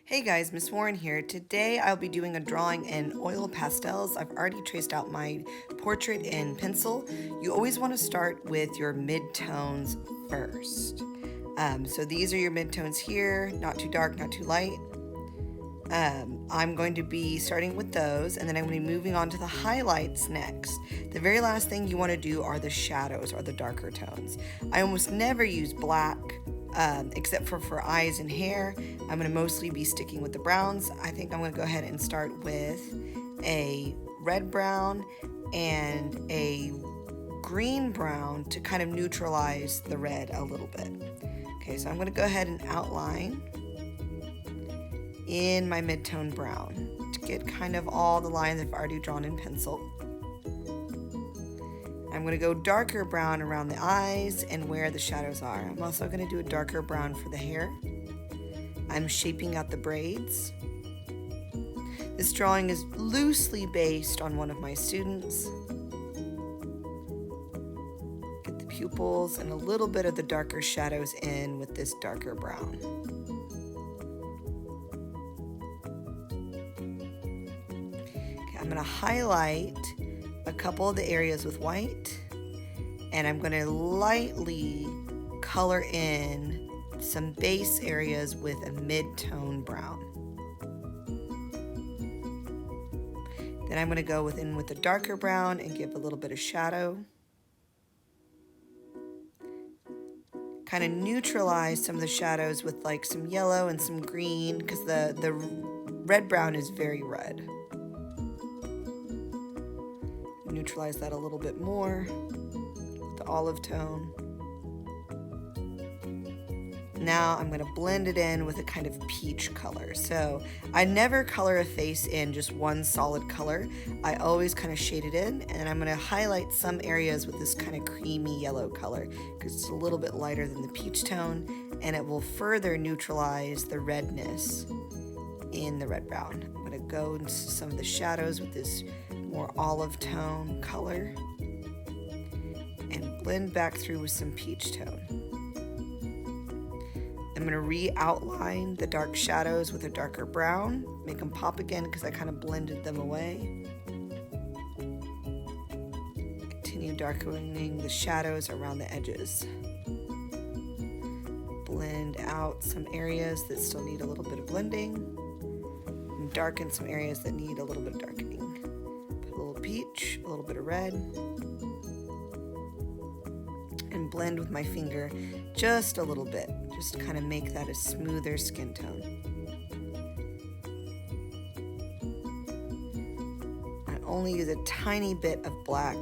Hey guys, Miss Warren here. Today I'll be doing a drawing in oil pastels. I've already traced out my portrait in pencil. You always want to start with your midtones first. So these are your midtones here, not too dark, not too light. I'm going to be starting with those, and then I'm going to be moving on to the highlights next. The very last thing you want to do are the shadows, or the darker tones. I almost never use black, except for eyes and hair. I'm going to mostly be sticking with the browns. I think I'm going to go ahead and start with a red brown and a green brown to kind of neutralize the red a little bit. Okay, so I'm going to go ahead and outline in my mid-tone brown to get kind of all the lines I've already drawn in pencil. I'm going to go darker brown around the eyes and where the shadows are. I'm also going to do a darker brown for the hair. I'm shaping out the braids. This drawing is loosely based on one of my students. Get the pupils and a little bit of the darker shadows in with this darker brown. I'm going to highlight a couple of the areas with white, and I'm going to lightly color in some base areas with a mid-tone brown. Then I'm going to go in with a darker brown and give a little bit of shadow. Kind of neutralize some of the shadows with like some yellow and some green, because the red-brown is very red. Neutralize that a little bit more with the olive tone. Now I'm going to blend it in with a kind of peach color. So I never color a face in just one solid color. I always kind of shade it in, and I'm going to highlight some areas with this kind of creamy yellow color because it's a little bit lighter than the peach tone, and it will further neutralize the redness in the red brown. I'm going to go into some of the shadows with this more olive tone color and blend back through with some peach tone. I'm going to re-outline the dark shadows with a darker brown, make them pop again because I kind of blended them away. Continue darkening the shadows around the edges. Blend out some areas that still need a little bit of blending, and darken some areas that need a little bit of darkening. Peach, a little bit of red, and blend with my finger just a little bit, just to kind of make that a smoother skin tone. I only use a tiny bit of black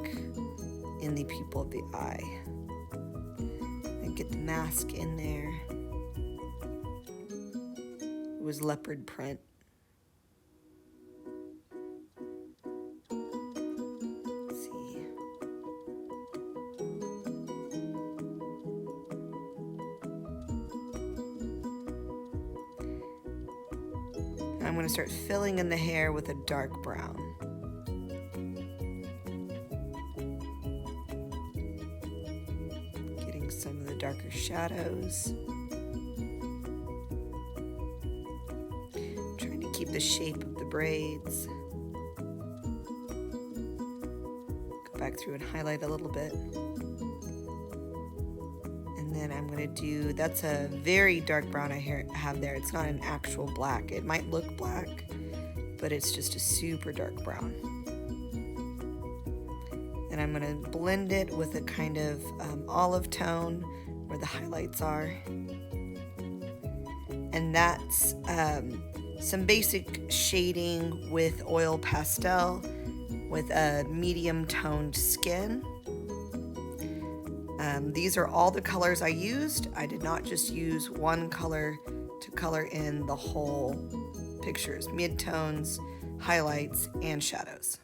in the pupil of the eye, and get the mask in there. It was leopard print. I'm going to start filling in the hair with a dark brown. Getting some of the darker shadows. Trying to keep the shape of the braids. Go back through and highlight a little bit. And then I'm going to do, that's a very dark brown I have there. It's not an actual black. It might look black, but it's just a super dark brown. And I'm going to blend it with a kind of olive tone where the highlights are. And that's some basic shading with oil pastel with a medium toned skin. These are all the colors I used. I did not just use one color to color in the whole pictures, mid-tones, highlights, and shadows.